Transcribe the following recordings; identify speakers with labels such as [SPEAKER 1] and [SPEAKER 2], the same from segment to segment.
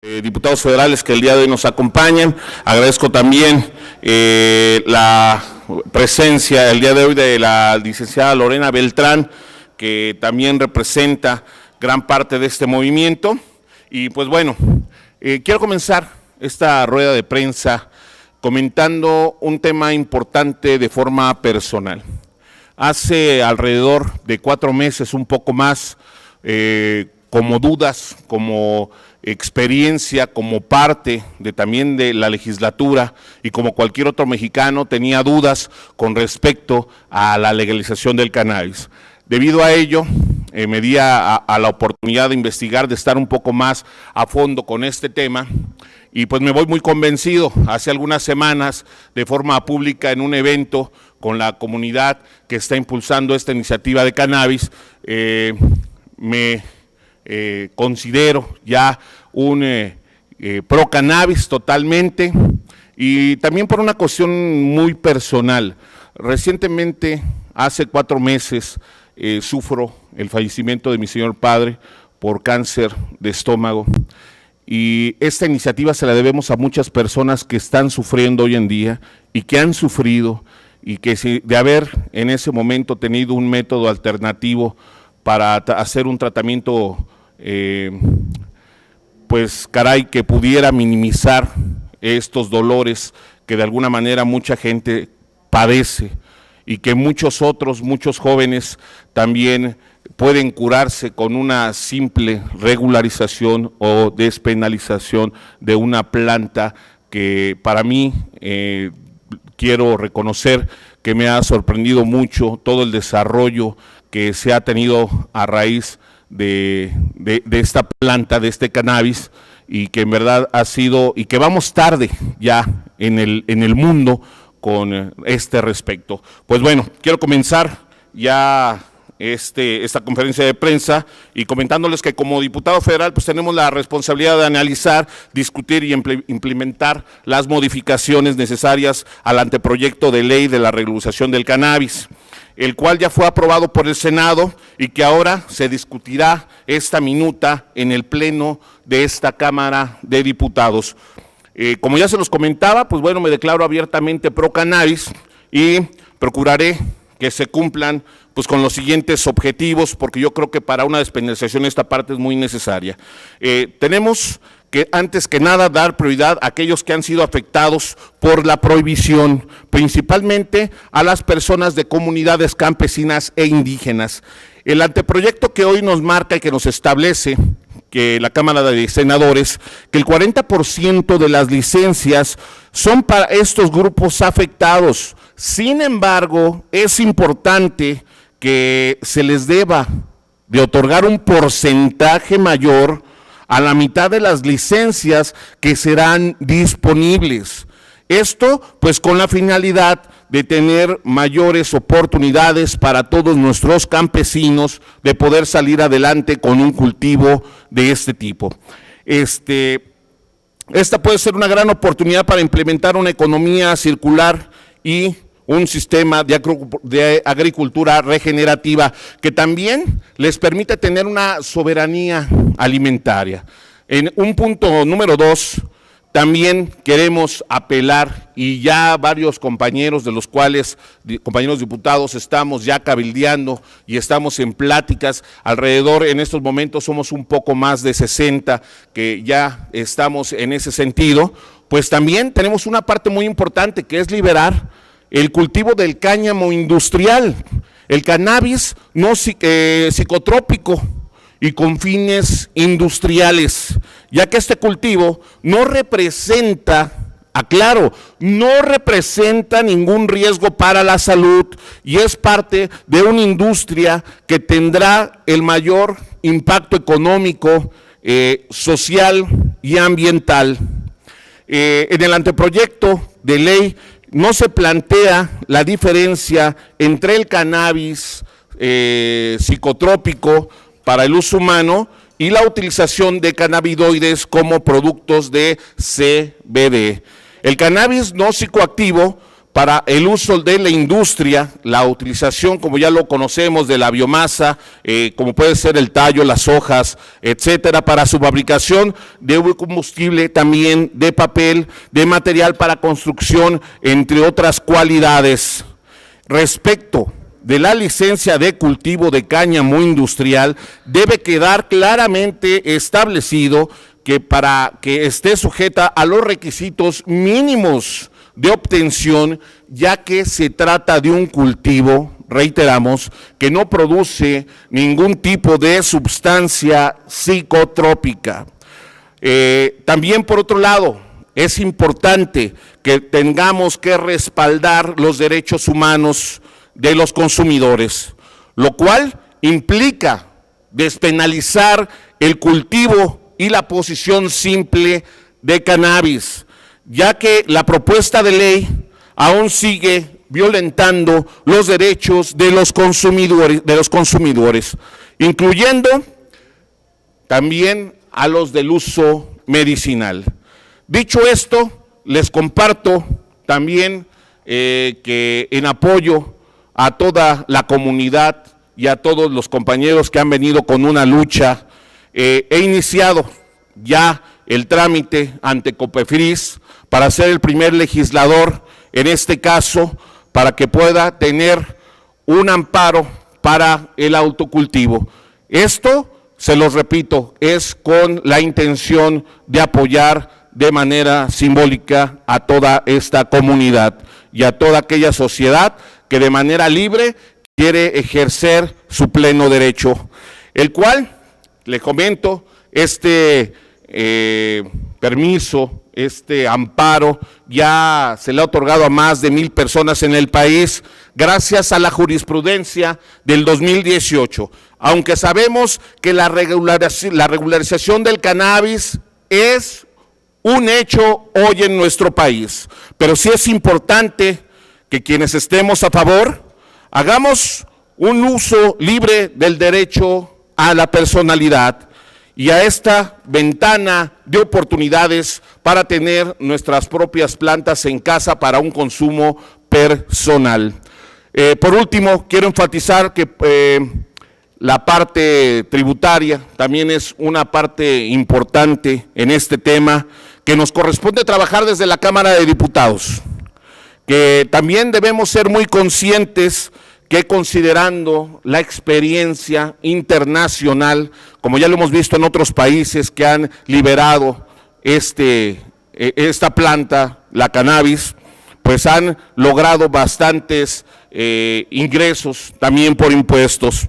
[SPEAKER 1] Diputados federales que el día de hoy nos acompañan. Agradezco también la presencia el día de hoy de la licenciada Lorena Beltrán, que también representa gran parte de este movimiento. Y pues bueno, quiero comenzar esta rueda de prensa comentando un tema importante de forma personal. Hace alrededor de 4 meses, un poco más, como dudas, como experiencia, como parte también de la legislatura y como cualquier otro mexicano tenía dudas con respecto a la legalización del cannabis. Debido a ello, me di a la oportunidad de investigar, de estar un poco más a fondo con este tema y pues me voy muy convencido. Hace algunas semanas, de forma pública, en un evento con la comunidad que está impulsando esta iniciativa de cannabis, me considero ya un pro cannabis totalmente, y también por una cuestión muy personal. Recientemente, hace 4 meses, sufro el fallecimiento de mi señor padre por cáncer de estómago, y esta iniciativa se la debemos a muchas personas que están sufriendo hoy en día y que han sufrido, y que de haber en ese momento tenido un método alternativo para hacer un tratamiento pues caray, que pudiera minimizar estos dolores que de alguna manera mucha gente padece y que muchos jóvenes también pueden curarse con una simple regularización o despenalización de una planta que para mí, quiero reconocer que me ha sorprendido mucho todo el desarrollo que se ha tenido a raíz de esta planta, de este cannabis, y que en verdad ha sido, y que vamos tarde ya en el mundo con este respecto. Pues bueno, quiero comenzar ya esta conferencia de prensa y comentándoles que como diputado federal pues tenemos la responsabilidad de analizar, discutir y implementar las modificaciones necesarias al anteproyecto de ley de la regularización del cannabis, el cual ya fue aprobado por el Senado y que ahora se discutirá esta minuta en el pleno de esta Cámara de Diputados. Como ya se los comentaba, pues bueno, me declaro abiertamente pro cannabis y procuraré que se cumplan pues con los siguientes objetivos, porque yo creo que para una despenalización esta parte es muy necesaria. Tenemos que antes que nada dar prioridad a aquellos que han sido afectados por la prohibición, principalmente a las personas de comunidades campesinas e indígenas. El anteproyecto que hoy nos marca y que nos establece que la Cámara de Senadores, que el 40% de las licencias son para estos grupos afectados. Sin embargo, es importante que se les deba de otorgar un porcentaje mayor a la mitad de las licencias que serán disponibles. Esto pues con la finalidad de tener mayores oportunidades para todos nuestros campesinos de poder salir adelante con un cultivo de este tipo. Esta puede ser una gran oportunidad para implementar una economía circular y un sistema de agricultura regenerativa que también les permite tener una soberanía alimentaria. En un punto número 2, también queremos apelar, y ya varios compañeros de los cuales, compañeros diputados, estamos ya cabildeando y estamos en pláticas, alrededor en estos momentos somos un poco más de 60 que ya estamos en ese sentido, pues también tenemos una parte muy importante que es liberar el cultivo del cáñamo industrial, el cannabis no psicotrópico y con fines industriales, ya que este cultivo no representa, aclaro, no representa ningún riesgo para la salud y es parte de una industria que tendrá el mayor impacto económico, social y ambiental. En el anteproyecto de ley no se plantea la diferencia entre el cannabis psicotrópico para el uso humano y la utilización de cannabinoides como productos de CBD. El cannabis no psicoactivo para el uso de la industria, la utilización, como ya lo conocemos, de la biomasa, como puede ser el tallo, las hojas, etcétera, para su fabricación de combustible, también de papel, de material para construcción, entre otras cualidades. Respecto de la licencia de cultivo de cáñamo industrial, debe quedar claramente establecido que para que esté sujeta a los requisitos mínimos de obtención, ya que se trata de un cultivo, reiteramos, que no produce ningún tipo de sustancia psicotrópica. También, por otro lado, es importante que tengamos que respaldar los derechos humanos de los consumidores, lo cual implica despenalizar el cultivo y la posesión simple de cannabis, ya que la propuesta de ley aún sigue violentando los derechos de los consumidores, incluyendo también a los del uso medicinal. Dicho esto, les comparto también que en apoyo a toda la comunidad y a todos los compañeros que han venido con una lucha, he iniciado ya el trámite ante COPEFRIS para ser el primer legislador, en este caso, para que pueda tener un amparo para el autocultivo. Esto, se los repito, es con la intención de apoyar de manera simbólica a toda esta comunidad y a toda aquella sociedad que de manera libre quiere ejercer su pleno derecho, el cual, le comento, permiso, amparo, ya se le ha otorgado a más de 1,000 personas en el país, gracias a la jurisprudencia del 2018. Aunque sabemos que la regularización del cannabis es un hecho hoy en nuestro país, pero sí es importante que quienes estemos a favor, hagamos un uso libre del derecho a la personalidad y a esta ventana de oportunidades para tener nuestras propias plantas en casa para un consumo personal. Por último, quiero enfatizar que la parte tributaria también es una parte importante en este tema que nos corresponde trabajar desde la Cámara de Diputados, que también debemos ser muy conscientes que considerando la experiencia internacional, como ya lo hemos visto en otros países que han liberado esta planta, la cannabis, pues han logrado bastantes ingresos también por impuestos.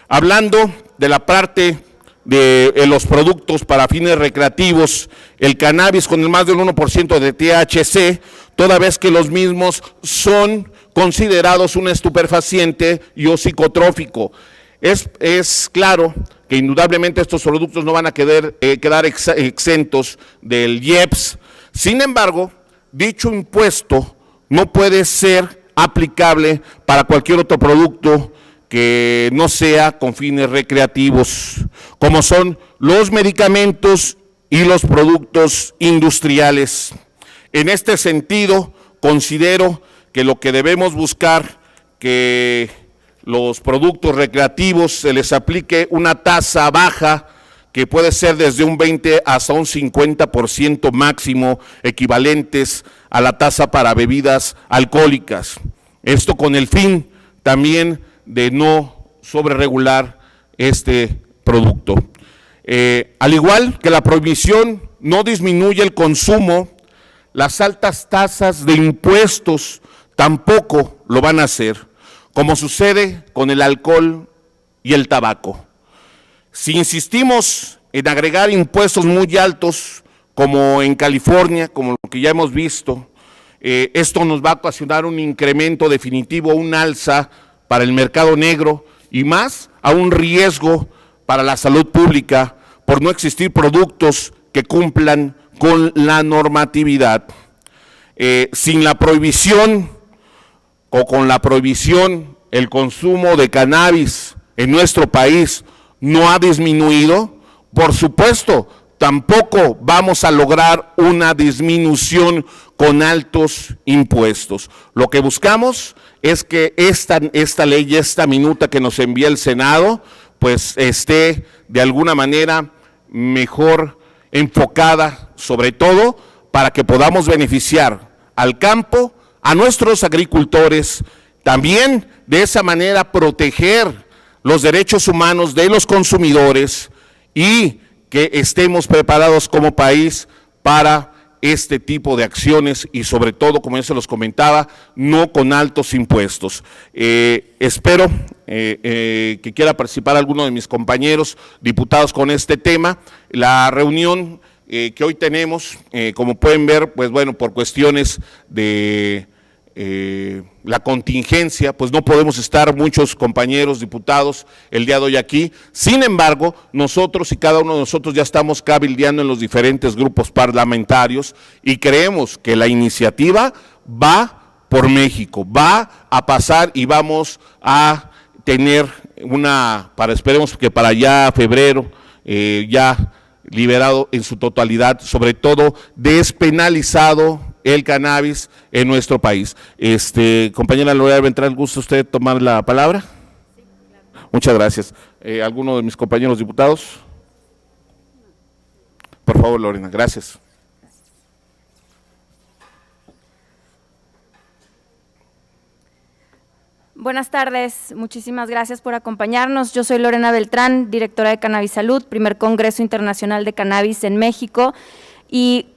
[SPEAKER 1] Hablando de la parte de los productos para fines recreativos, el cannabis con el más del 1% de THC, toda vez que los mismos son considerados un estupefaciente y o psicotrópico. Es claro que indudablemente estos productos no van a quedar exentos del IEPS. Sin embargo, dicho impuesto no puede ser aplicable para cualquier otro producto que no sea con fines recreativos, como son los medicamentos y los productos industriales. En este sentido, considero que lo que debemos buscar, que los productos recreativos se les aplique una tasa baja, que puede ser desde un 20 hasta un 50% máximo, equivalentes a la tasa para bebidas alcohólicas. Esto con el fin también de no sobreregular este producto. Al igual que la prohibición no disminuye el consumo, las altas tasas de impuestos tampoco lo van a hacer, como sucede con el alcohol y el tabaco. Si insistimos en agregar impuestos muy altos, como en California, como lo que ya hemos visto, esto nos va a ocasionar un incremento definitivo, un alza para el mercado negro y más a un riesgo para la salud pública por no existir productos que cumplan con la normatividad. Sin la prohibición o con la prohibición, el consumo de cannabis en nuestro país no ha disminuido. Por supuesto, tampoco vamos a lograr una disminución con altos impuestos. Lo que buscamos es que esta ley, esta minuta que nos envía el Senado, pues esté de alguna manera mejor enfocada, sobre todo para que podamos beneficiar al campo, a nuestros agricultores, también de esa manera proteger los derechos humanos de los consumidores y que estemos preparados como país para este tipo de acciones y sobre todo, como ya se los comentaba, no con altos impuestos. Espero que quiera participar alguno de mis compañeros diputados con este tema. La reunión que hoy tenemos, como pueden ver, pues bueno, por cuestiones de la contingencia, pues no podemos estar muchos compañeros diputados el día de hoy aquí. Sin embargo, nosotros y cada uno de nosotros ya estamos cabildeando en los diferentes grupos parlamentarios y creemos que la iniciativa va por México, va a pasar y vamos a tener esperemos que para ya febrero, ya liberado en su totalidad, sobre todo despenalizado el cannabis en nuestro país. Compañera Lorena Beltrán, ¿gusta usted tomar la palabra? Sí, claro. Muchas gracias. ¿Alguno de mis compañeros diputados? Por favor, Lorena, gracias.
[SPEAKER 2] Buenas tardes, muchísimas gracias por acompañarnos. Yo soy Lorena Beltrán, directora de Cannabis Salud, primer Congreso Internacional de Cannabis en México, y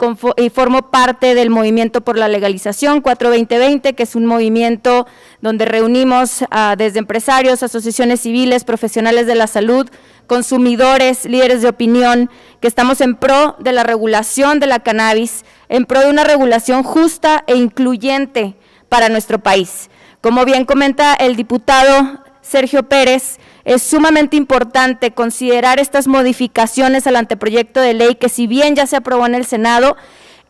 [SPEAKER 2] formo parte del Movimiento por la Legalización 4-2020, que es un movimiento donde reunimos desde empresarios, asociaciones civiles, profesionales de la salud, consumidores, líderes de opinión, que estamos en pro de la regulación de la cannabis, en pro de una regulación justa e incluyente para nuestro país. Como bien comenta el diputado Sergio Pérez, es sumamente importante considerar estas modificaciones al anteproyecto de ley que, si bien ya se aprobó en el Senado,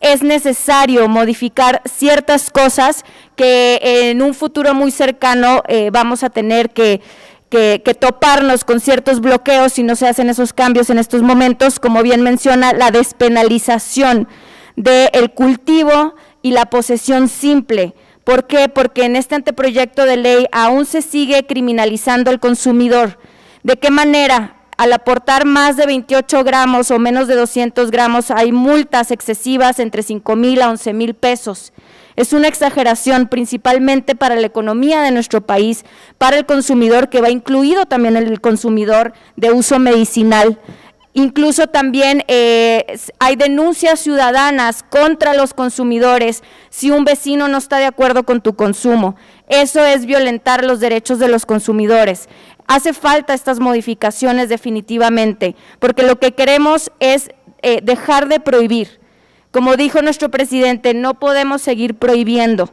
[SPEAKER 2] es necesario modificar ciertas cosas que en un futuro muy cercano vamos a tener que toparnos con ciertos bloqueos si no se hacen esos cambios en estos momentos, como bien menciona, la despenalización del cultivo y la posesión simple. ¿Por qué? Porque en este anteproyecto de ley aún se sigue criminalizando al consumidor. ¿De qué manera? Al aportar más de 28 gramos o menos de 200 gramos hay multas excesivas entre 5,000 a 11,000 pesos. Es una exageración principalmente para la economía de nuestro país, para el consumidor, que va incluido también el consumidor de uso medicinal. Incluso también hay denuncias ciudadanas contra los consumidores si un vecino no está de acuerdo con tu consumo. Eso es violentar los derechos de los consumidores. Hace falta estas modificaciones definitivamente, porque lo que queremos es dejar de prohibir. Como dijo nuestro presidente, no podemos seguir prohibiendo.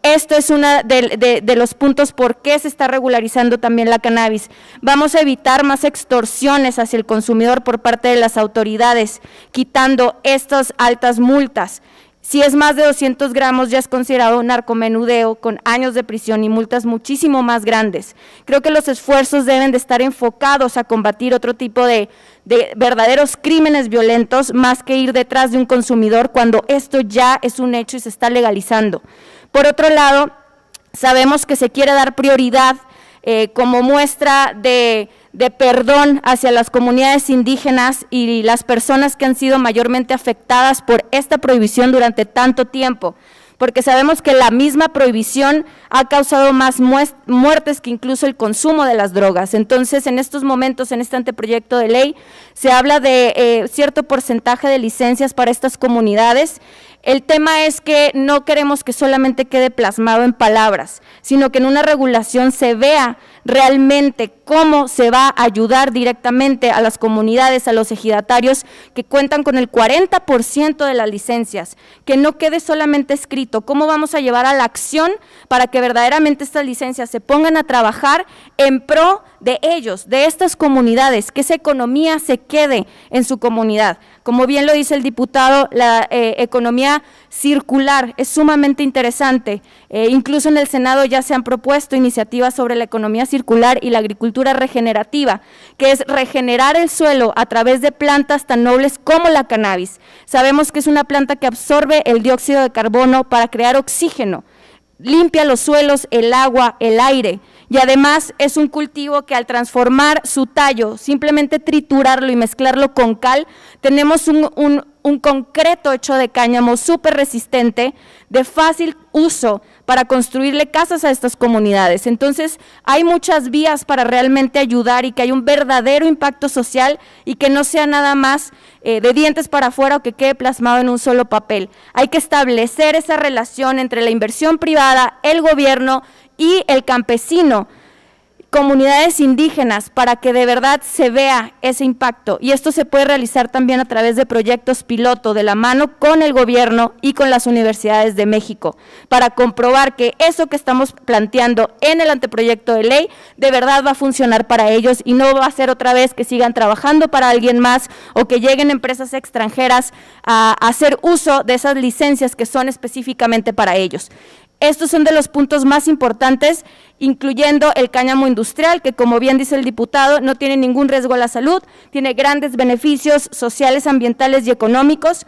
[SPEAKER 2] Esto es uno de los puntos por qué se está regularizando también la cannabis. Vamos a evitar más extorsiones hacia el consumidor por parte de las autoridades, quitando estas altas multas. Si es más de 200 gramos ya es considerado un narcomenudeo con años de prisión y multas muchísimo más grandes. Creo que los esfuerzos deben de estar enfocados a combatir otro tipo de verdaderos crímenes violentos, más que ir detrás de un consumidor cuando esto ya es un hecho y se está legalizando. Por otro lado, sabemos que se quiere dar prioridad como muestra de perdón hacia las comunidades indígenas y las personas que han sido mayormente afectadas por esta prohibición durante tanto tiempo, porque sabemos que la misma prohibición ha causado más muertes que incluso el consumo de las drogas. Entonces, en estos momentos, en este anteproyecto de ley, se habla de cierto porcentaje de licencias para estas comunidades. El tema es que no queremos que solamente quede plasmado en palabras, sino que en una regulación se vea realmente cómo se va a ayudar directamente a las comunidades, a los ejidatarios que cuentan con el 40% de las licencias, que no quede solamente escrito. ¿Cómo vamos a llevar a la acción para que verdaderamente estas licencias se pongan a trabajar en pro de ellos, de estas comunidades, que esa economía se quede en su comunidad? Como bien lo dice el diputado, la economía circular es sumamente interesante. Incluso en el Senado ya se han propuesto iniciativas sobre la economía circular y la agricultura regenerativa, que es regenerar el suelo a través de plantas tan nobles como la cannabis. Sabemos que es una planta que absorbe el dióxido de carbono para crear oxígeno, limpia los suelos, el agua, el aire, y además es un cultivo que al transformar su tallo, simplemente triturarlo y mezclarlo con cal, tenemos un concreto hecho de cáñamo súper resistente, de fácil uso para construirle casas a estas comunidades. Entonces, hay muchas vías para realmente ayudar y que haya un verdadero impacto social y que no sea nada más de dientes para afuera o que quede plasmado en un solo papel. Hay que establecer esa relación entre la inversión privada, el gobierno y el campesino, comunidades indígenas, para que de verdad se vea ese impacto. Y esto se puede realizar también a través de proyectos piloto de la mano con el gobierno y con las universidades de México, para comprobar que eso que estamos planteando en el anteproyecto de ley de verdad va a funcionar para ellos y no va a ser otra vez que sigan trabajando para alguien más o que lleguen empresas extranjeras a hacer uso de esas licencias que son específicamente para ellos. Estos son de los puntos más importantes, incluyendo el cáñamo industrial, que como bien dice el diputado, no tiene ningún riesgo a la salud, tiene grandes beneficios sociales, ambientales y económicos.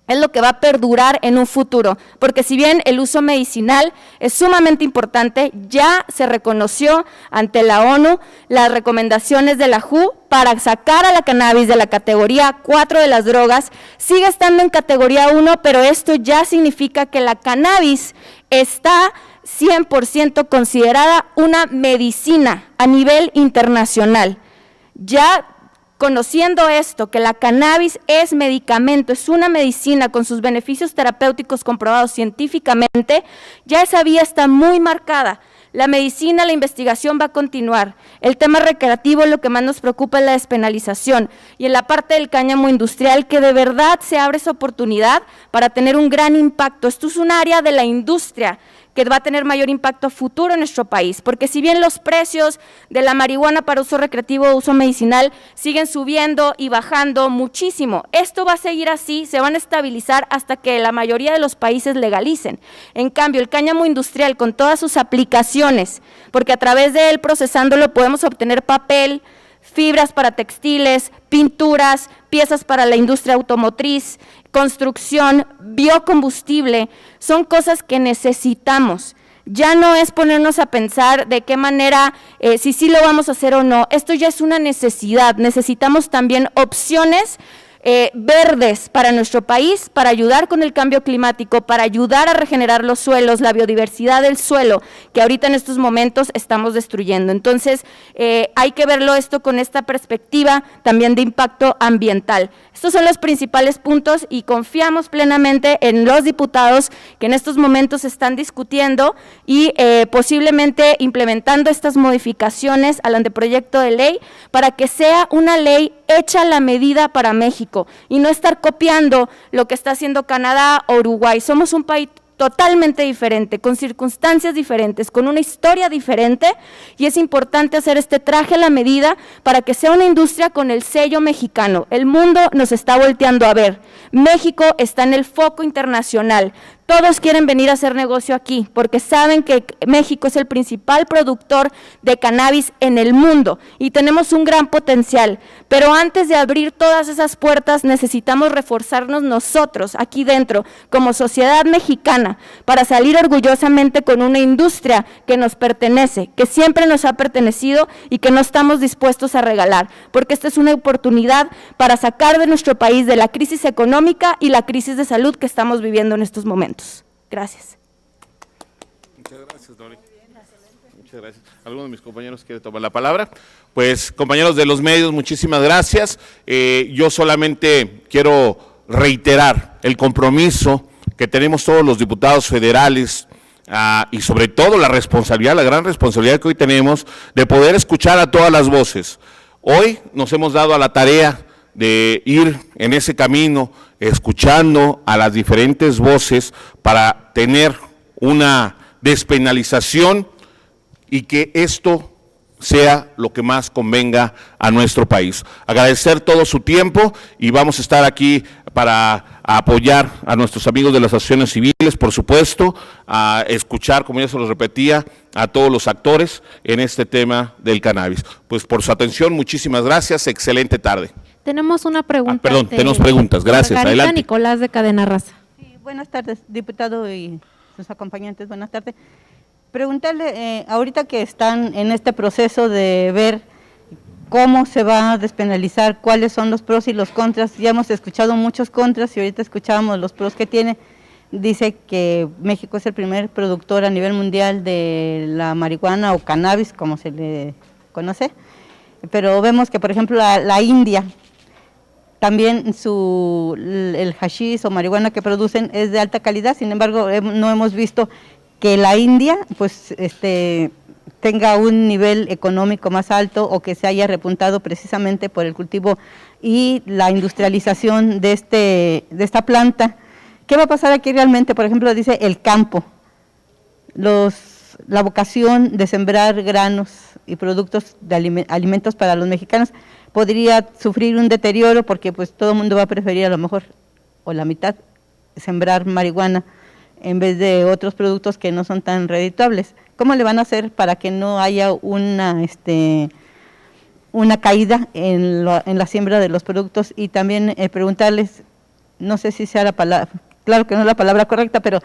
[SPEAKER 2] Es lo que va a perdurar en un futuro, porque si bien el uso medicinal es sumamente importante, ya se reconoció ante la ONU las recomendaciones de la WHO para sacar a la cannabis de la categoría 4 de las drogas, sigue estando en categoría 1, pero esto ya significa que la cannabis está 100% considerada una medicina a nivel internacional. Ya conociendo esto, que la cannabis es medicamento, es una medicina con sus beneficios terapéuticos comprobados científicamente, ya esa vía está muy marcada. La medicina, la investigación va a continuar. El tema recreativo, lo que más nos preocupa es la despenalización. Y en la parte del cáñamo industrial, que de verdad se abre esa oportunidad para tener un gran impacto. Esto es un área de la industria que va a tener mayor impacto futuro en nuestro país, porque si bien los precios de la marihuana para uso recreativo o uso medicinal siguen subiendo y bajando muchísimo, esto va a seguir así, se van a estabilizar hasta que la mayoría de los países legalicen. En cambio, el cáñamo industrial con todas sus aplicaciones, porque a través de él procesándolo podemos obtener papel, fibras para textiles, pinturas, piezas para la industria automotriz, construcción, biocombustible, son cosas que necesitamos. Ya no es ponernos a pensar de qué manera, si sí lo vamos a hacer o no, esto ya es una necesidad, necesitamos también opciones verdes para nuestro país, para ayudar con el cambio climático, para ayudar a regenerar los suelos, la biodiversidad del suelo, que ahorita en estos momentos estamos destruyendo. Entonces, hay que verlo esto con esta perspectiva también de impacto ambiental. Estos son los principales puntos y confiamos plenamente en los diputados que en estos momentos están discutiendo y posiblemente implementando estas modificaciones al anteproyecto de ley para que sea una ley hecha a la medida para México y no estar copiando lo que está haciendo Canadá o Uruguay. Somos un país totalmente diferente, con circunstancias diferentes, con una historia diferente, y es importante hacer este traje a la medida para que sea una industria con el sello mexicano. El mundo nos está volteando a ver. México está en el foco internacional. Todos quieren venir a hacer negocio aquí porque saben que México es el principal productor de cannabis en el mundo y tenemos un gran potencial. Pero antes de abrir todas esas puertas necesitamos reforzarnos nosotros aquí dentro como sociedad mexicana para salir orgullosamente con una industria que nos pertenece, que siempre nos ha pertenecido y que no estamos dispuestos a regalar, porque esta es una oportunidad para sacar de nuestro país de la crisis económica y la crisis de salud que estamos viviendo en estos momentos. Gracias.
[SPEAKER 1] Muchas gracias, Dori. Muchas gracias. ¿Alguno de mis compañeros quiere tomar la palabra? Pues, compañeros de los medios, muchísimas gracias. Yo solamente quiero reiterar el compromiso que tenemos todos los diputados federales y sobre todo la responsabilidad, la gran responsabilidad que hoy tenemos de poder escuchar a todas las voces. Hoy nos hemos dado a la tarea de ir en ese camino, escuchando a las diferentes voces para tener una despenalización y que esto sea lo que más convenga a nuestro país. Agradecer todo su tiempo y vamos a estar aquí para apoyar a nuestros amigos de las asociaciones civiles, por supuesto, a escuchar, como ya se los repetía, a todos los actores en este tema del cannabis. Pues por su atención, muchísimas gracias, excelente tarde.
[SPEAKER 3] Tenemos una pregunta.
[SPEAKER 1] Perdón, tenemos preguntas, gracias,
[SPEAKER 3] Margarita
[SPEAKER 1] adelante.
[SPEAKER 3] Nicolás de Cadena Raza.
[SPEAKER 4] Sí, buenas tardes, diputado y sus acompañantes, buenas tardes. Preguntarle, ahorita que están en este proceso de ver cómo se va a despenalizar, cuáles son los pros y los contras, ya hemos escuchado muchos contras y ahorita escuchábamos los pros que tiene. Dice que México es el primer productor a nivel mundial de la marihuana o cannabis, como se le conoce, pero vemos que, por ejemplo, la India, también el hashish o marihuana que producen es de alta calidad, sin embargo, no hemos visto que la India pues tenga un nivel económico más alto o que se haya repuntado precisamente por el cultivo y la industrialización de esta planta. ¿Qué va a pasar aquí realmente? Por ejemplo, dice el campo, la vocación de sembrar granos y productos de alimentos para los mexicanos podría sufrir un deterioro porque pues todo el mundo va a preferir a lo mejor, o la mitad, sembrar marihuana en vez de otros productos que no son tan redituables. ¿Cómo le van a hacer para que no haya una caída en la siembra de los productos? Y también preguntarles, no sé si sea la palabra, claro que no es la palabra correcta, pero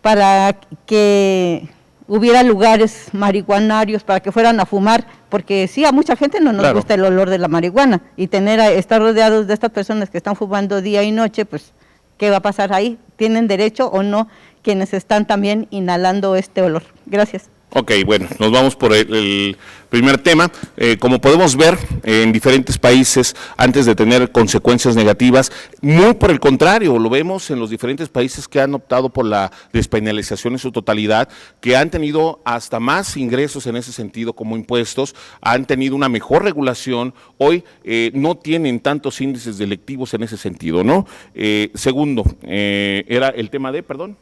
[SPEAKER 4] para que hubiera lugares marihuanarios para que fueran a fumar, porque sí, a mucha gente no nos gusta el olor de la marihuana, y estar rodeados de estas personas que están fumando día y noche, pues, ¿qué va a pasar ahí? ¿Tienen derecho o no quienes están también inhalando este olor? Gracias.
[SPEAKER 1] Ok, bueno, nos vamos por el primer tema. Como podemos ver, en diferentes países, antes de tener consecuencias negativas, muy por el contrario, lo vemos en los diferentes países que han optado por la despenalización en su totalidad, que han tenido hasta más ingresos en ese sentido como impuestos, han tenido una mejor regulación, hoy no tienen tantos índices delictivos en ese sentido, ¿no? Segundo, era el tema de, perdón.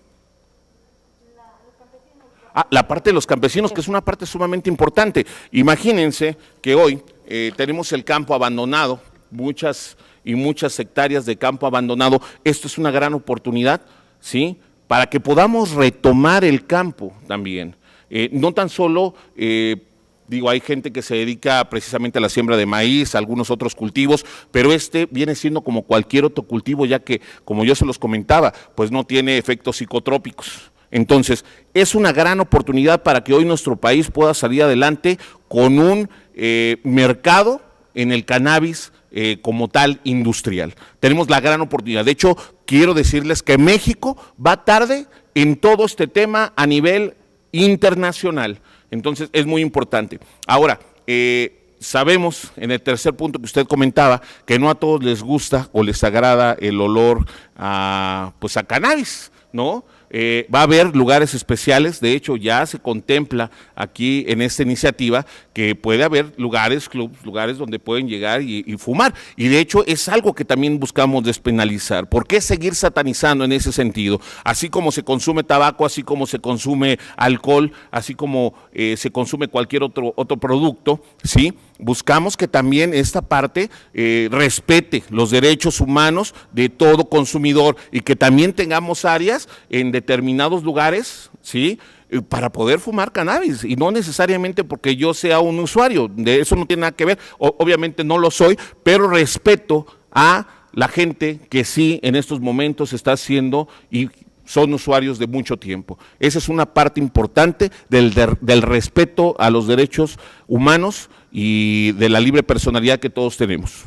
[SPEAKER 1] La parte de los campesinos, que es una parte sumamente importante. Imagínense que hoy tenemos el campo abandonado, muchas hectáreas de campo abandonado. Esto es una gran oportunidad, ¿sí?, para que podamos retomar el campo también. No tan solo, hay gente que se dedica precisamente a la siembra de maíz, a algunos otros cultivos, pero este viene siendo como cualquier otro cultivo, ya que, como yo se los comentaba, pues no tiene efectos psicotrópicos. Entonces, es una gran oportunidad para que hoy nuestro país pueda salir adelante con un mercado en el cannabis como tal industrial. Tenemos la gran oportunidad. De hecho, quiero decirles que México va tarde en todo este tema a nivel internacional. Entonces, es muy importante. Ahora, sabemos, en el tercer punto que usted comentaba, que no a todos les gusta o les agrada el olor a cannabis, ¿no? Va a haber lugares especiales, de hecho ya se contempla aquí en esta iniciativa que puede haber lugares, clubs, lugares donde pueden llegar y fumar, y de hecho es algo que también buscamos despenalizar. ¿Por qué seguir satanizando en ese sentido? Así como se consume tabaco, así como se consume alcohol, así como se consume cualquier otro producto, ¿sí? Buscamos que también esta parte respete los derechos humanos de todo consumidor y que también tengamos áreas en determinados lugares, ¿sí?, para poder fumar cannabis, y no necesariamente porque yo sea un usuario, de eso no tiene nada que ver, obviamente no lo soy, pero respeto a la gente que sí en estos momentos está haciendo y son usuarios de mucho tiempo. Esa es una parte importante del respeto a los derechos humanos y de la libre personalidad que todos tenemos.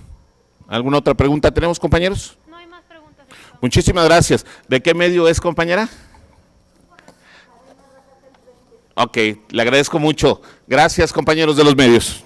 [SPEAKER 1] ¿Alguna otra pregunta tenemos, compañeros?
[SPEAKER 3] No hay más preguntas.
[SPEAKER 1] Muchísimas gracias. ¿De qué medio es, compañera? Ok, le agradezco mucho. Gracias, compañeros de los medios.